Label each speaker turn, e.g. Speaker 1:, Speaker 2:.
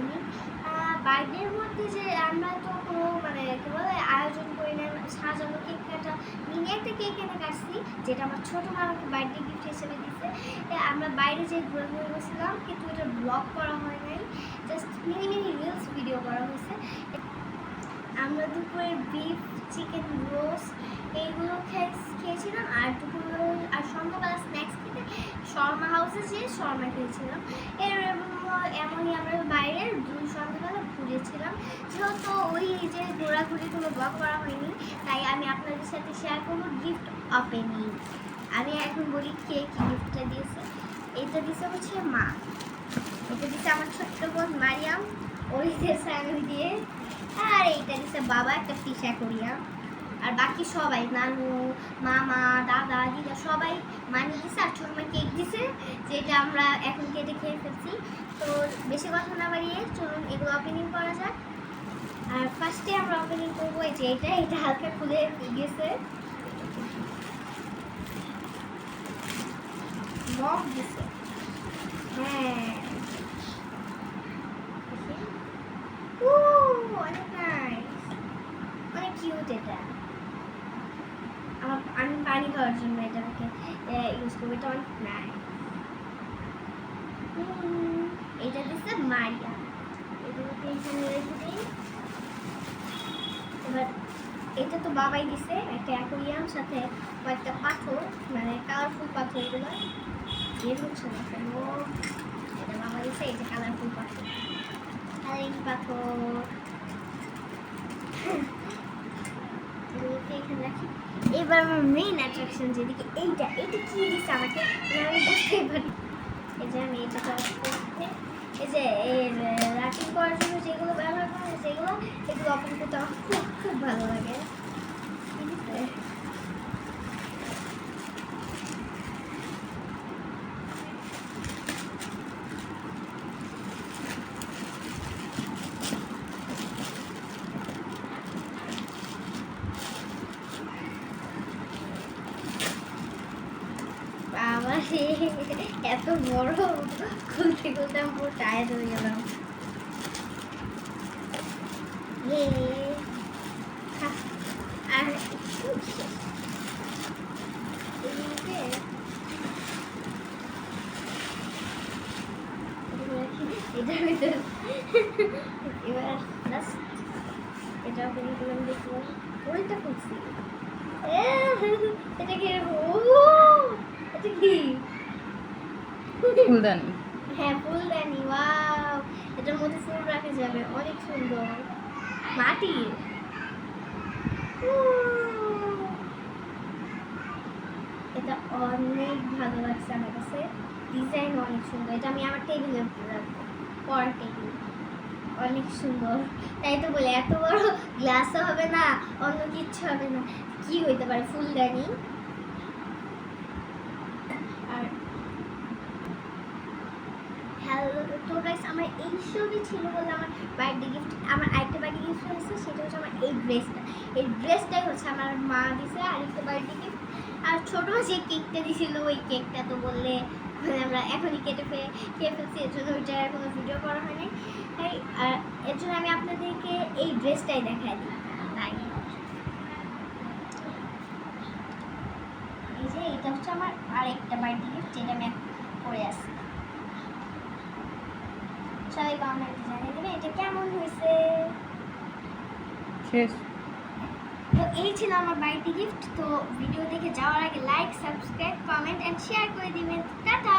Speaker 1: হয়নি। বার্থডের মধ্যে যে আমরা তো কোনো মানে কী বলে আয়োজন করি না, সাজানো কেক কাটা, মিনি একটা কেক এনে কাটছি, যেটা আমার ছোটো মা আমাকে বার্থডে গিফট হিসেবে দিচ্ছে। আমরা বাইরে যে ঘুরে ঘুরে গেছিলাম, কিন্তু এটা ব্লগ করা হয় নাই, just mini mini reels video করা হয়েছে। আমরা দুপুরে বিফ, চিকেন রোস্ট এইগুলো খেয়েছিলাম, আর দুপুরে আর সন্ধ্যাবেলা স্ন্যাক্স খেতে শর্মা হাউসে যেয়ে শর্মা খেয়েছিলাম। এমনই আমরা বাইরে সন্ধ্যাবেলা ঘুরেছিলাম। যেহেতু ওই যে ঘোরাঘুরি কোনো ব্লগ করা হয়নি, তাই আমি আপনাদের সাথে শেয়ার করবো গিফট ওপেনিং। আমি এখন বলি কে কী গিফটটা দিয়েছে। এটা দিয়েছে হচ্ছে মা, এটা দিয়েছে আমার ছোট্ট বোন মারিয়াম, ওই দিয়েছে আমি দিয়ে, আর এইটা দিচ্ছে বাবা একটা ফিশ অ্যাকোরিয়াম। আর বাকি সবাই নানু, মামা, দাদা, দিদা সবাই মানি দিছে, আর ছোটো মা কেক দিছে, যেটা আমরা এখন কেটে খেয়ে ফেলছি। তো বেশি কথা না বাড়িয়ে চলুন এগুলো ওপেনিং করা যাক। আর ফার্স্টে আমরা ওপেনিং করবো এই যে এটা হালকা খুলে গেছে, মগ দিছে। হ্যাঁ, অনেক নাইস, অনেক কিউট। এটা আমি পানি খাওয়ার জন্য এটাকে ইউজ করবো, এটা অনেক নাইস। এটা দিচ্ছে মারিয়া, এগুলোকে এখানে রেখে দিই। এবার এটা তো বাবাই দিছে, একটা অ্যাকোরিয়াম সাথে কয়েকটা পাথর, মানে কালারফুল পাথর, এগুলো বের হচ্ছে না কেন, এটা বাবা দিছে। এই যে কালারফুল পাথর, কালারিং পাথর, এখানে রাখি। এবার আমার মেইন অ্যাট্রাকশন যেদিকে, এইটা কি দিচ্ছে আমাকে, আমি বুঝতেই পারি। এই যে আমি এটা এই যে রাখিং করার জন্য যেগুলো ব্যবহার করি, এগুলো ওপেন করতে আমার খুব খুব ভালো লাগে। ঠিক আছে, এত বড়, খুলতে খুলতে আমি পুরো টায়ার্ড হয়ে গেলাম। আর এটার ভিতরে এবার এটা ওপেনিং করলাম, দেখবো ওইটা খুঁজছি। এটা কি, এটা কি
Speaker 2: ফুলদানি?
Speaker 1: হ্যাঁ, ফুলদানি। ওয়াও, এটার মধ্যে ফুল রাখা যাবে, অনেক সুন্দর, মাটির। এটা অনেক ভালো লাগছে আমার কাছে, ডিজাইন অনেক সুন্দর। এটা আমি আমার টেবিলে রাখবো, পড়ার টেবিল, অনেক সুন্দর। তাই তো বলে এত বড় গ্লাসও হবে না, অন্য কিচ্ছু হবে না, কি হইতে পারে, ফুলদানি। আর হ্যালো, তো গাইস আমার এই সবই ছিল বলে আমার বার্থডে গিফট। আমার আরেকটা বার্থডে গিফট হয়েছে, সেটা হচ্ছে আমার এই ড্রেসটা। এই ড্রেসটাই হচ্ছে আমার মা দিছে আরেকটা বার্থডে গিফট। আর ছোটো মা যে কেকটা দিয়েছিল, ওই কেকটা তো বললে মানে আমরা এখনই খেয়ে ফেলছি, এর জন্য ওইটার কোনো ভিডিও করা হয়নি। তাই এর জন্য আমি আপনাদেরকে এই ড্রেসটাই দেখাই দিই। তাই এই যে এটা হচ্ছে আমার আরেকটা বার্থডে গিফট, যেটা আমি পরে আসি। সবাই কমেন্টে জানিয়ে দেবে এটা কেমন হয়েছে।
Speaker 2: শেষ।
Speaker 1: তো এই ছিল আমার বার্থডে গিফট। তো ভিডিও দেখে যাওয়ার আগে like, subscribe, comment and share করে দিবেন। টাটা।